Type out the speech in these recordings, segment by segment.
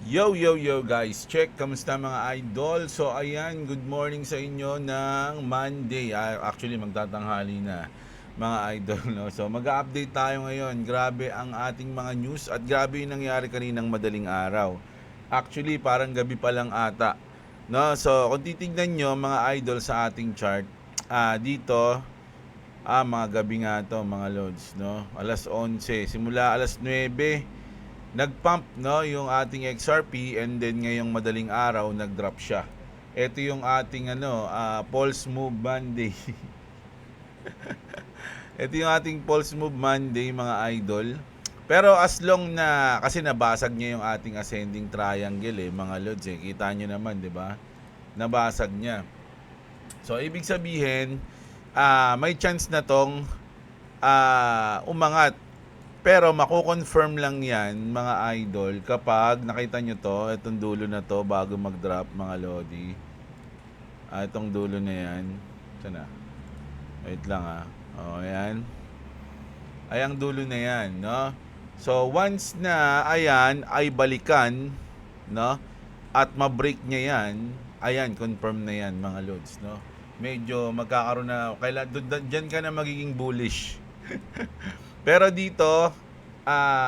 Yo, yo, yo guys, check, kamusta mga idol? So ayan, good morning sa inyo ng Monday. Actually, magtatanghali na mga idol, no? So mag-update tayo ngayon. Grabe ang ating mga news at grabe yung nangyari kaninang madaling araw. Actually, parang gabi pa lang ata, no? So kung titignan nyo mga idol sa ating chart, dito, mga gabi nga to mga lods, no? Alas 11, simula alas 9 nag-pump, no, yung ating XRP, and then ngayong madaling araw nag-drop siya. Ito yung ating Pulse Move Monday. Ito yung ating Pulse Move Monday mga idol. Pero as long na kasi nabasag niya yung ating ascending triangle mga lods Kita nyo naman, 'di ba? Nabasag niya. So ibig sabihin, may chance na tong umangat. Pero mako-confirm lang yan mga idol kapag nakita nyo to, itong dulo na to bago mag-drop mga lodi. Itong dulo na yan. Sana. Wait lang ayan. Ay ang dulo na yan, no? So once na ayan ay balikan, no? At ma-break niya yan, ayan, confirm na yan mga lods, no? Medyo magkakaroon na, dyan ka na magiging bullish. Pero dito,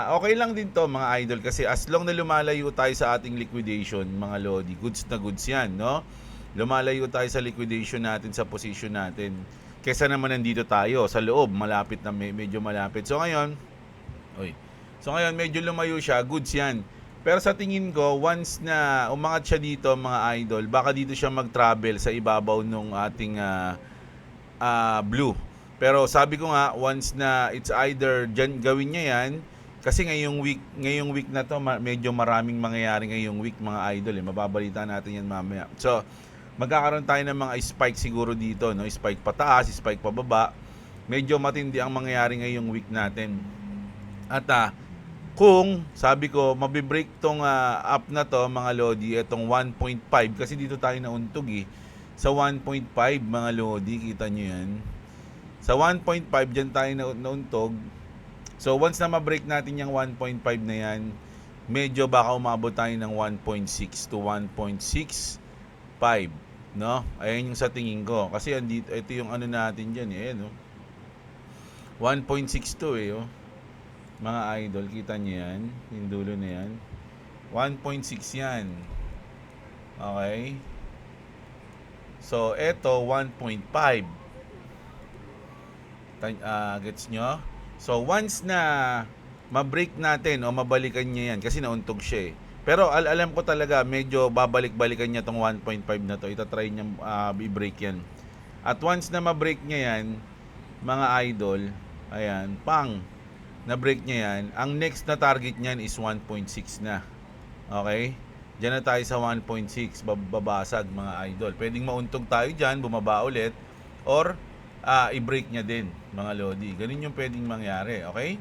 okay lang din to mga idol kasi as long na lumalayo tayo sa ating liquidation, mga lodi, goods na goods yan, no? Lumalayo tayo sa liquidation natin, sa position natin. Kesa naman nandito tayo sa loob, malapit na, medyo malapit. So ngayon, medyo lumayo siya, goods yan. Pero sa tingin ko, once na umangat siya dito mga idol, baka dito siya mag-travel sa ibabaw nung ating blue. Pero sabi ko nga, once na it's either dyan, gawin niya yan, kasi ngayong week na to, medyo maraming mangyayari ngayong week mga idol Mababalita natin yan mamaya. So, magkakaroon tayo ng mga spike siguro dito, no? Spike pataas, spike pababa. Medyo matindi ang mangyayari ngayong week natin. At kung sabi ko, mabibreak tong up na to mga lodi, itong 1.5 kasi dito tayo nauntog sa 1.5 mga lodi, kita nyo yan. Sa 1.5 dyan tayo nauntog. So once na ma-break natin yung 1.5 na yan, medyo baka umabot tayo ng 1.6 to 1.65, no? Ayan yung sa tingin ko. Kasi andito, ito yung ano natin dyan ayan, no? 1.62 mga idol, kita nyo yan, yung dulo na yan, 1.6 yan. Okay, so eto 1.5. Gets nyo? So once na ma-break natin o mabalikan niya yan, kasi nauntog siya pero alam ko talaga medyo babalik-balikan niya tong 1.5 na to. Itatry niya i-break yan. At once na ma-break niya yan mga idol, ayan, pang na-break niya yan, ang next na target niyan is 1.6 na. Okay? Diyan na tayo sa 1.6, babasag mga idol. Pwedeng mauntog tayo dyan, bumaba ulit, or i-break niya din mga lodi. Ganun yung pwedeng mangyari, okay?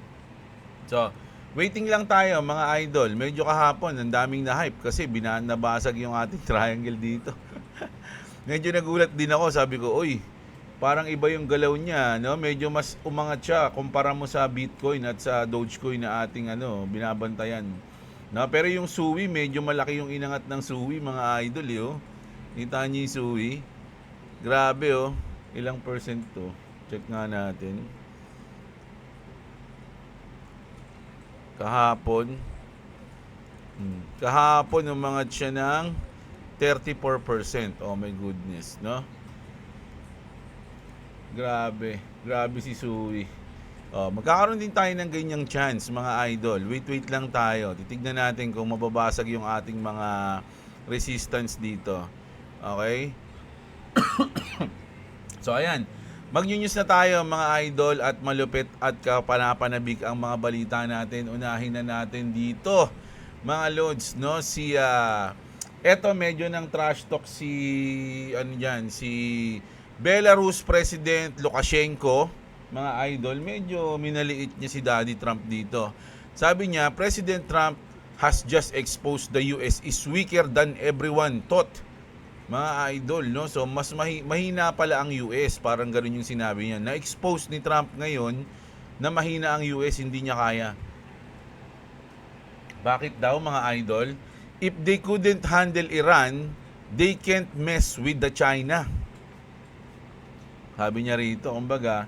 So, waiting lang tayo mga idol. Medyo kahapon, ang daming na-hype kasi nabasag yung ating triangle dito. Medyo nagulat din ako, sabi ko, uy, parang iba yung galaw niya, no? Medyo mas umangat siya kumpara mo sa Bitcoin at sa Dogecoin na ating binabantayan. No, pero yung SUI, medyo malaki yung inangat ng SUI mga idol, Kita niyo yung SUI? Grabe, Ilang percent to? Check nga natin. Kahapon umangat siya ng 34%. Oh my goodness, no? Grabe si SUI. Magkakaroon din tayo ng ganyang chance mga idol. Wait lang tayo. Titignan natin kung mababasag yung ating mga resistance dito. Okay? So ayan, mag-news na tayo mga idol at malupit at kapanapanabik ang mga balita natin. Unahin na natin dito mga lods, no? Eto medyo ng trash talk si Belarus President Lukashenko, mga idol. Medyo minaliit niya si Daddy Trump dito. Sabi niya, President Trump has just exposed the US is weaker than everyone thought. Mga idol, no? So mas mahina pala ang US, parang ganoon yung sinabi niya. Na-expose ni Trump ngayon na mahina ang US, hindi niya kaya. Bakit daw mga idol? if they couldn't handle Iran, they can't mess with the China. Sabi niya rito, kumbaga,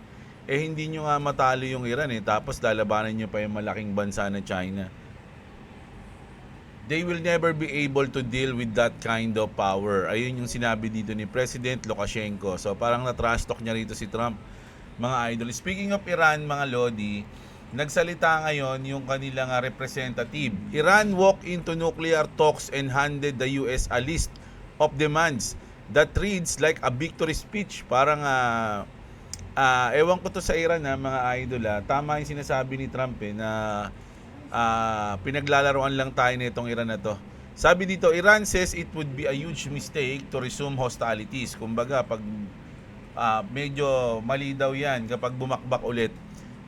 hindi nyo nga matalo yung Iran tapos lalabanan nyo pa yung malaking bansa na China. They will never be able to deal with that kind of power. Ayun yung sinabi dito ni President Lukashenko. So parang na-trash talk niya rito si Trump, mga idol. Speaking of Iran, mga Lodi, nagsalita ngayon yung kanilang representative. Iran walked into nuclear talks and handed the US a list of demands that reads like a victory speech. Parang ewan ko to sa Iran mga idol. Tama yung sinasabi ni Trump na pinaglalaroan lang tayo nitong Iran na to. Sabi dito, Iran says it would be a huge mistake to resume hostilities. Kumbaga, pag medyo mali daw yan kapag bumakbak ulit.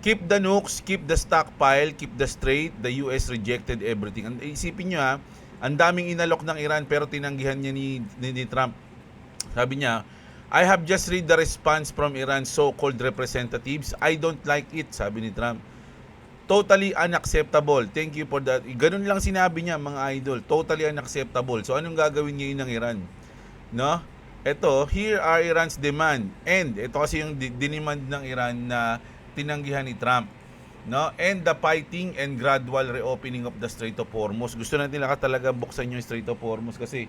Keep the nukes, keep the stockpile, keep the strait. The US rejected everything. Isipin nyo ang daming inalok ng Iran pero tinanggihan niya ni Trump. Sabi niya, I have just read the response from Iran's so-called representatives. I don't like it, sabi ni Trump. Totally unacceptable. Thank you for that. Ganun lang sinabi niya, mga idol. Totally unacceptable. So anong gagawin ngayon ng Iran? No? Ito, here are Iran's demand. And ito kasi yung dinemand ng Iran na tinanggihan ni Trump. No? And the fighting and gradual reopening of the Strait of Hormuz. Gusto na nila talaga buksan yung Strait of Hormuz kasi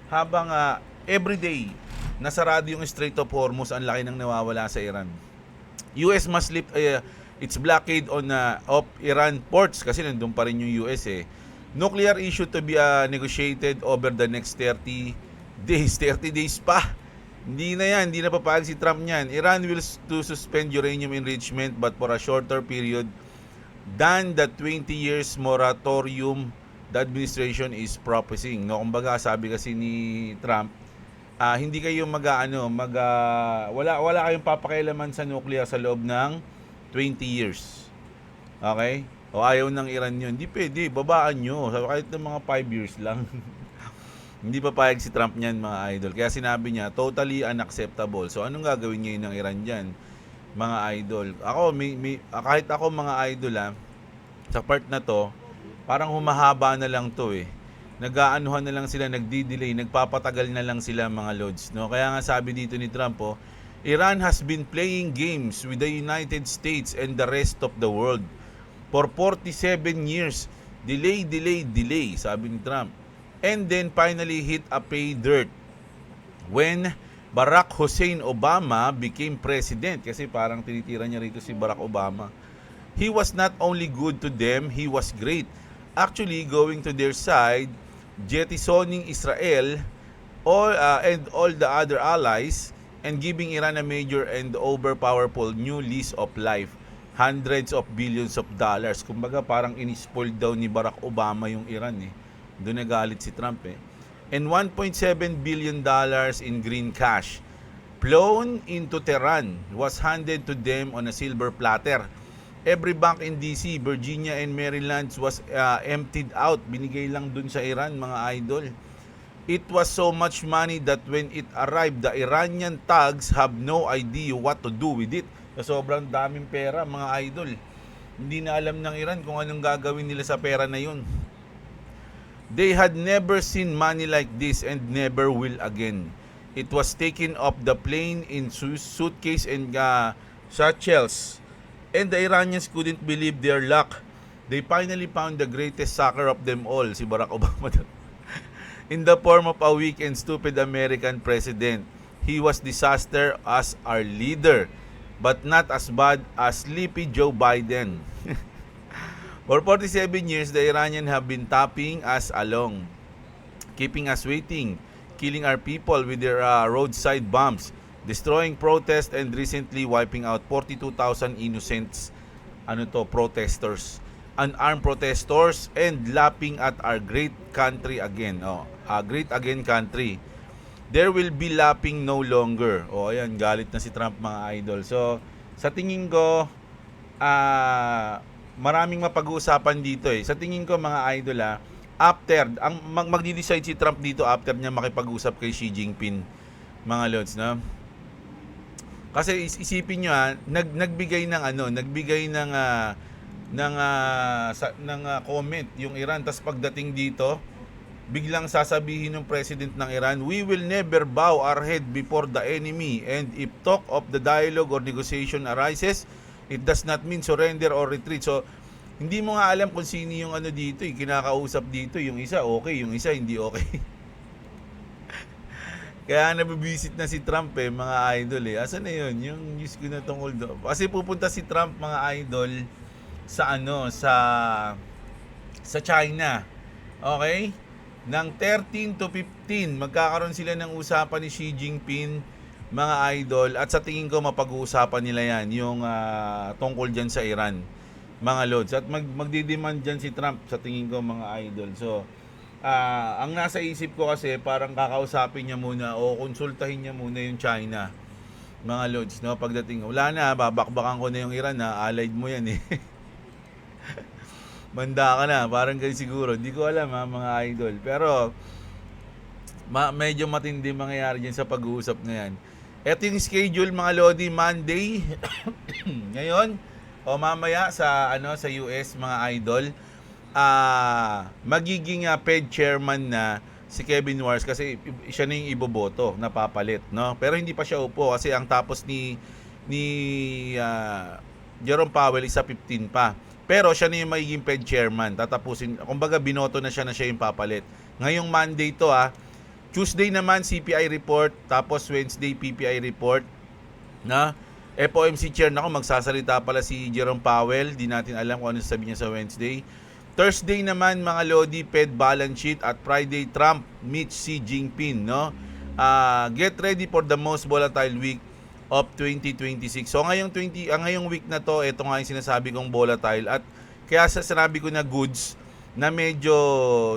habang everyday nasarado yung Strait of Hormuz, ang laki nang nawawala sa Iran. US must lift its blockade on of Iran ports kasi nandun pa rin yung US Nuclear issue to be negotiated over the next 30 days. 30 days pa. Hindi na yan. Hindi na papayag si Trump niyan. Iran will to suspend uranium enrichment but for a shorter period than the 20 years moratorium the administration is proposing. No, kumbaga sabi kasi ni Trump, hindi kayo wala kayong papakialaman sa nuclear sa loob ng 20 years. Okay? O ayaw ng Iran yun. Hindi pwede. Babaan nyo. Kahit ng mga 5 years lang. Hindi papayag si Trump niyan, mga idol. Kaya sinabi niya, totally unacceptable. So, anong gagawin ngayon ng Iran dyan, mga idol? Ako, kahit ako, mga idol, sa part na to, parang humahaba na lang to Nag-aanuhan na lang sila, nagdi-delay, nagpapatagal na lang sila, mga lods. No? Kaya nga sabi dito ni Trump, Iran has been playing games with the United States and the rest of the world for 47 years. Delay, sabi ni Trump. And then finally hit a pay dirt when Barack Hussein Obama became president. Kasi parang tinitira niya rito si Barack Obama. He was not only good to them, he was great. Actually, going to their side, jettisoning Israel and all the other allies and giving Iran a major and overpowerful new lease of life. Hundreds of billions of dollars. Kumbaga parang in-spoil daw ni Barack Obama yung Iran Doon nagalit si Trump And $1.7 billion in green cash flown into Tehran was handed to them on a silver platter. Every bank in DC, Virginia, and Maryland was emptied out. Binigay lang dun sa Iran, mga idol. It was so much money that when it arrived, the Iranian thugs have no idea what to do with it. So, sobrang daming pera, mga idol. Hindi na alam ng Iran kung anong gagawin nila sa pera na yun. They had never seen money like this and never will again. It was taken off the plane in suitcase and satchels. And the Iranians couldn't believe their luck. They finally found the greatest sucker of them all, si Barack Obama. In the form of a weak and stupid American president. He was disaster as our leader, but not as bad as sleepy Joe Biden. For 47 years, the Iranians have been tapping us along, keeping us waiting, killing our people with their roadside bombs, destroying protests, and recently wiping out 42,000 innocent protesters, unarmed protesters, and lapping at our great country again. Great again country. There will be lapping no longer. Ayan, galit na si Trump, mga idol. So, sa tingin ko, maraming mapag-uusapan dito Sa tingin ko, mga idol after, magdi-decide si Trump dito after niya makipag-usap kay Xi Jinping, mga lods, no? Kasi isipin niyo nagbigay ng comment yung Iran, tas pagdating dito biglang sasabihin ng president ng Iran, "We will never bow our head before the enemy, and if talk of the dialogue or negotiation arises, it does not mean surrender or retreat." So, hindi mo nga alam kung sino yung ano dito, kinakausap dito. Yung isa okay, yung isa hindi okay. Kaya nabibisit na si Trump mga idol Asan na yun? Yung news ko na tungkol doon. Kasi pupunta si Trump, mga idol, sa sa China. Okay? Ng 13 to 15, magkakaroon sila ng usapan ni Xi Jinping, mga idol, at sa tingin ko mapag-uusapan nila yan, yung tungkol dyan sa Iran, mga lods. At magdidemand dyan si Trump, sa tingin ko, mga idol. So, ang nasa isip ko kasi, parang kakausapin niya muna o konsultahin niya muna yung China, mga lods, no? Pagdating, wala na, babakbakan ko na yung Iran, allied mo yan Manda ka na, parang ganyan siguro. Hindi ko alam mga idol. Pero, medyo matindi mangyayari dyan sa pag-uusap na yan. Ito yung schedule, mga Lodi, Monday. Ngayon, o mamaya sa US, mga idol. Magiging Fed chairman na si Kevin Warsh kasi siya na yung iboboto na papalit, no? Pero hindi pa siya upo kasi ang tapos ni Jerome Powell isa 15 pa. Pero siya na yung magiging Fed chairman. Tatapusin, kumbaga binoto na siya yung papalit. Ngayong Monday to Tuesday naman CPI report, tapos Wednesday PPI report. Na FOMC chair magsasalita pala si Jerome Powell. Di natin alam kung ano sasabihin niya sa Wednesday. Thursday naman, mga Lodi, Fed balance sheet, at Friday Trump meets Xi Jinping, no? Get ready for the most volatile week of 2026. So ngayong week na to, ito nga yung sinasabi kong volatile, at kaya sinabi ko na goods na medyo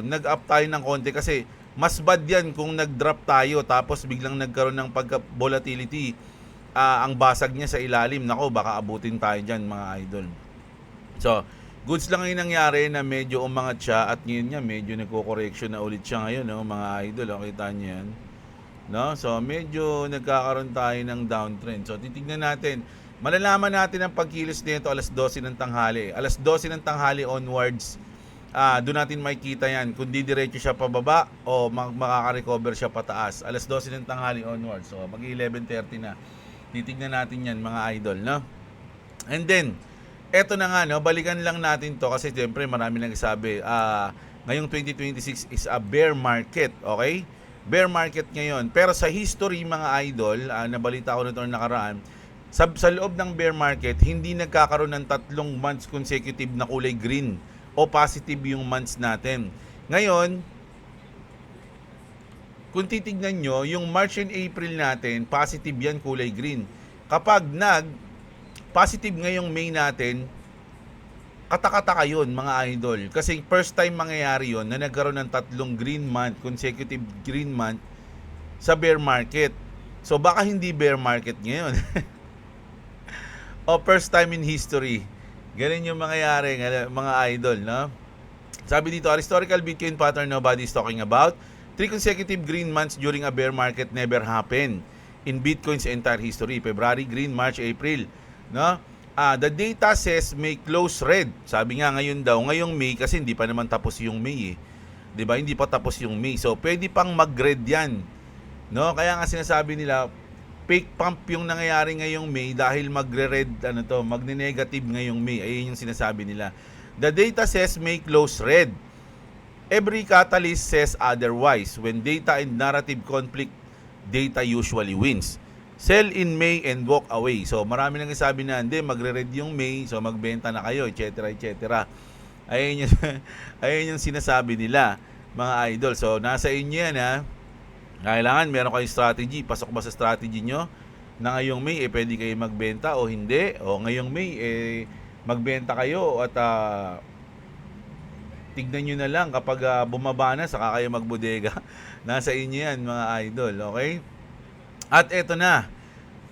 nag-up tayo ng konti kasi mas bad yan kung nag-drop tayo tapos biglang nagkaroon ng pagka-volatility, ang basag niya sa ilalim. Nako, baka abutin tayo dyan, mga idol. So, goods lang yung nangyari na medyo umangat siya, at ngayon niya medyo nagko-correction na ulit siya ngayon, no, mga idol. Kita niyo yan. No? So, medyo nagkakaroon tayo ng downtrend. So, titignan natin. Malalaman natin ang pagkilos nito alas 12 ng tanghali. Alas 12 ng tanghali onwards, doon natin makikita yan. Kung didiretso siya pababa o makaka-recover siya pataas. Alas 12 ng tanghali onwards. So, mag-11:30 na. Titignan natin yan, mga idol, no? And then, eto na nga, no? Balikan lang natin to kasi siyempre marami nagsasabi, ngayong 2026 is a bear market, okay? Bear market ngayon. Pero sa history, mga idol, nabalita ko nito nakaraan, sa loob ng bear market, hindi nagkakaroon ng 3 months consecutive na kulay green o positive yung months natin. Ngayon, kung titignan nyo, yung March and April natin, positive yan, kulay green. Kapag positive ngayong May natin, katakataka yun, mga idol. Kasi first time mangyayari yun na nagkaroon ng 3 green month, consecutive green month sa bear market. So baka hindi bear market ngayon. O first time in history. Ganun yung mangyayari, mga idol, no? Sabi dito, historical Bitcoin pattern nobody is talking about. 3 consecutive green months during a bear market never happened in Bitcoin's entire history. February, green, March, April, no? The data says may close red. Sabi nga ngayon daw, ngayong May, kasi hindi pa naman tapos yung May 'Di ba? Hindi pa tapos yung May. So pwede pang mag-red 'yan. No? Kaya nga sinasabi nila fake pump yung nangyayari ngayong May dahil magre-red magne-negative ngayong May. Ayun yung sinasabi nila. The data says may close red. Every catalyst says otherwise. When data and narrative conflict, data usually wins. Sell in May and walk away. So marami nang sabi na hindi, magre-red yung May, so magbenta na kayo, etc. etc. Ayun yung sinasabi nila, mga idol. So nasa inyo yan Kailangan meron kayong strategy. Pasok ba sa strategy nyo na ngayong May pwede kayo magbenta o hindi? O ngayong May magbenta kayo at tignan nyo na lang kapag bumaba na saka kayo magbodega. Nasa inyo yan, mga idol. Okay? At eto na,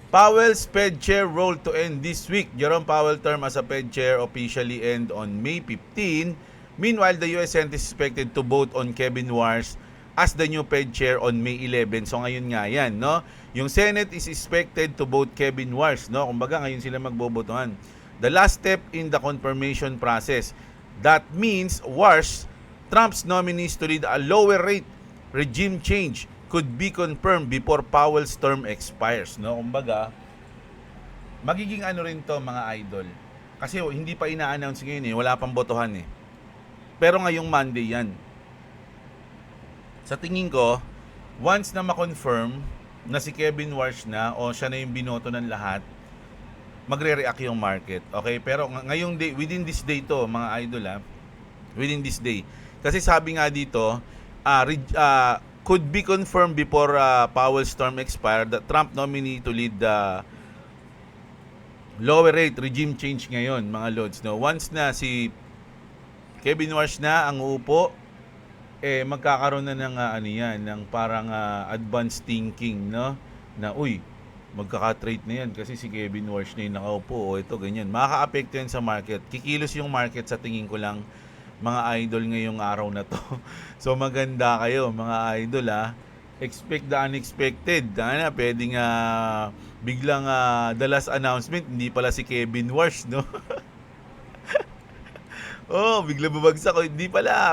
Powell's Fed Chair role to end this week. Jerome Powell term as a Fed Chair officially end on May 15. Meanwhile, the US Senate is expected to vote on Kevin Warsh as the new Fed Chair on May 11. So ngayon nga yan, no? Yung Senate is expected to vote Kevin Warsh, no? Kumbaga ngayon sila magbobotohan. The last step in the confirmation process. That means Warsh Trump's nominees to lead a lower rate regime change could be confirmed before Powell's term expires. No, kumbaga, magiging ano rin to mga idol. Kasi hindi pa ina-announce ngayon wala pang botohan Pero ngayong Monday yan. Sa tingin ko, once na ma-confirm na si Kevin Warsh na o siya na yung binoto ng lahat, magre-react yung market. Okay? Pero ngayong day, within this day to, mga idol within this day. Kasi sabi nga dito, could be confirmed before Powell's term expire, the Trump nominee to lead the lower rate regime change ngayon, mga lods. No? Once na si Kevin Warsh na ang uupo, magkakaroon na ng ng parang advanced thinking, no? Na magkaka-trade na yan kasi si Kevin Warsh na yung nakaupo ito ganyan. Makaka-apekto yan sa market. Kikilos yung market sa tingin ko lang, mga idol, ngayong araw na to. So maganda kayo mga idol expect the unexpected. Pwedeng biglang the last announcement hindi pala si Kevin Warsh, no? Bigla bumagsak hindi pala.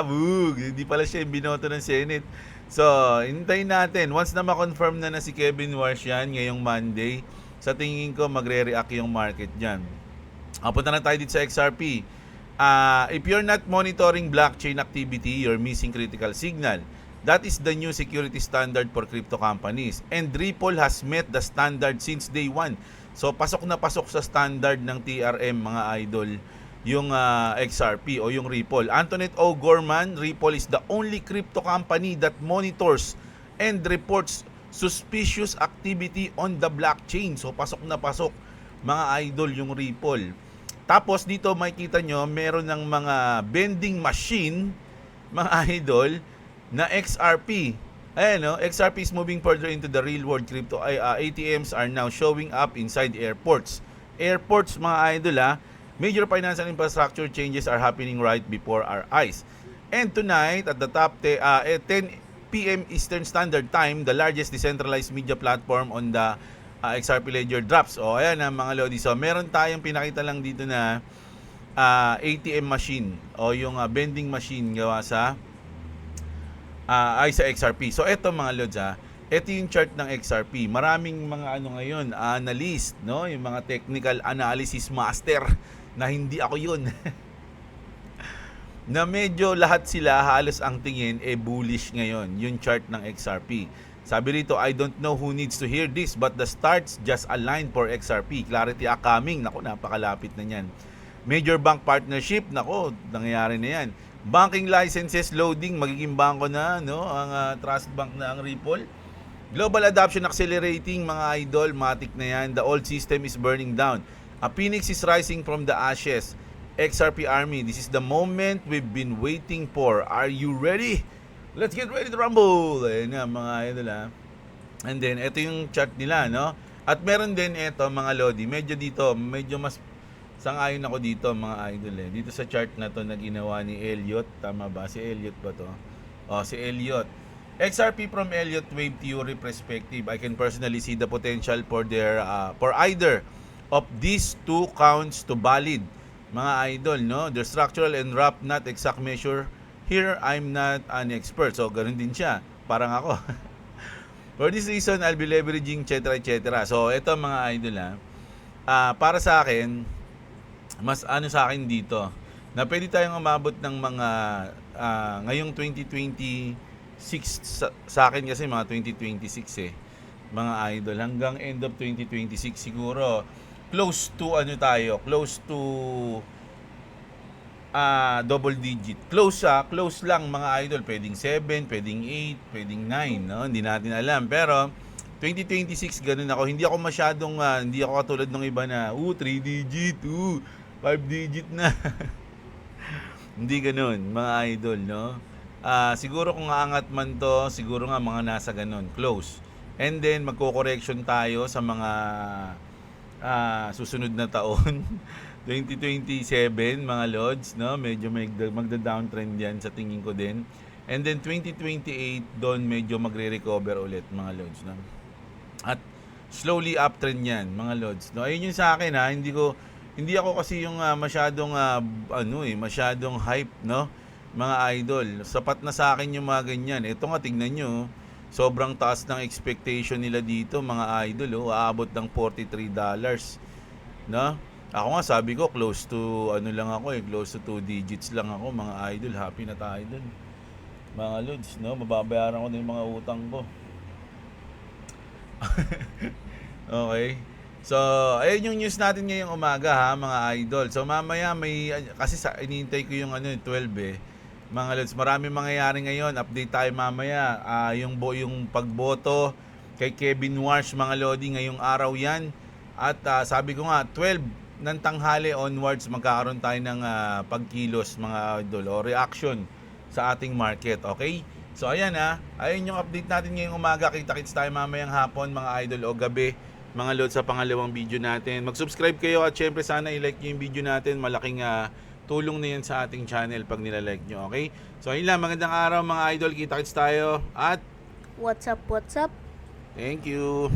Hindi pala siya yung binoto ng Senate. So, hintayin natin. Once na ma-confirm na si Kevin Warsh yan ngayong Monday, sa tingin ko magre-react yung market dyan. Punta na tayo dito sa XRP. If you're not monitoring blockchain activity, you're missing critical signal. That is the new security standard for crypto companies. And Ripple has met the standard since day one. So, pasok na pasok sa standard ng TRM, mga idol, yung XRP o yung Ripple. Antoinette O. Gorman, Ripple is the only crypto company that monitors and reports suspicious activity on the blockchain. So, pasok na pasok, mga idol, yung Ripple. Tapos, dito makikita nyo, meron ng mga vending machine, mga idol, na XRP. Ayan, XRP is moving further into the real world. Crypto ATMs are now showing up inside airports. Airports, mga idol, major financial infrastructure changes are happening right before our eyes. And tonight, at the top 10 p.m. Eastern Standard Time, the largest decentralized media platform on the XRP Ledger drops. Ayan mga lodi. So, meron tayong pinakita lang dito na ATM machine o yung vending machine gawa sa sa XRP. So, eto mga lods ito yung chart ng XRP. Maraming mga ngayon, analyst, no? Yung mga technical analysis master na hindi ako yun. Na medyo lahat sila halos ang tingin bullish ngayon, yung chart ng XRP. Sabi rito, I don't know who needs to hear this, but the starts just aligned for XRP. Clarity are coming. Naku, napakalapit na yan. Major bank partnership, naku, nangyayari na yan. Banking licenses loading, magiging bangko na, no? Ang trust bank na ang Ripple. Global adoption accelerating, mga idol, matik na yan. The old system is burning down. A phoenix is rising from the ashes. XRP Army, this is the moment we've been waiting for. Are you ready? Let's get ready to rumble. Ayan nga, mga idol And then, ito yung chart nila, no? At meron din ito, mga lodi. Medyo mas sang-ayon ako dito, mga idol Dito sa chart na to na ginawa ni Elliot. Tama ba? Si Elliot ba to? Si Elliot. XRP from Elliott Wave Theory perspective, I can personally see the potential for either of these two counts to valid, mga idol, no? The structural and rough, not exact measure. Here, I'm not an expert. So, ganun din siya. Parang ako. For this reason, I'll be leveraging, etc., etc. So, ito mga idol, para sa akin, mas sa akin dito, na pwede tayong umabot ng mga, ngayong 2026, sa akin kasi mga 2026 mga idol, hanggang end of 2026 siguro, close to double digit. Close lang mga idol. Pwedeng 7, pwedeng 8, pwedeng 9, no? Hindi natin alam. Pero 2026 ganun ako. Hindi ako masyadong hindi ako katulad ng iba na 3 digit, 5 digit na. Hindi ganun, mga idol, no? Siguro kung aangat man to, siguro nga mga nasa ganun, close. And then magko-correction tayo sa mga susunod na taon. 2027 mga lods, no? Medyo magda-downtrend yan sa tingin ko din. And then 2028 doon medyo magre-recover ulit, mga lods, no? At slowly uptrend yan, mga lods, no? Ayun yung sa akin, hindi ako kasi yung masyadong masyadong hype, no? mga idol. Sapat na sa akin yung mga ganyan. Ito nga, tingnan nyo. Sobrang taas ng expectation nila dito, mga idol. Aabot ng $43. No? Ako nga, sabi ko, close to, ano lang ako close to 2 digits lang ako, mga idol. Happy na tayo dun. Mga lods, no? Mababayaran ko na yung mga utang ko. Okay. So, ayun yung news natin ngayong umaga ha, mga idol. So, mamaya may, kasi inihintay ko yung 12 Mga lods, marami mangyayari ngayon. Update tayo mamaya. Yung pagboto kay Kevin Warsh, mga lodi, ngayong araw yan. At sabi ko nga, 12 ng tanghali onwards, magkakaroon tayo ng pagkilos, mga idol, o reaction sa ating market. Okay? So, ayan ayun yung update natin ngayong umaga. Kita-kits tayo mamayang hapon, mga idol, o gabi, mga lods, sa pangalawang video natin. Mag-subscribe kayo at syempre sana i-like nyo yung video natin. Malaking tulong na yan sa ating channel pag nila-like nyo, okay? So ayun lang, magandang araw mga idol, kita-kits tayo at What's up, what's up? thank you.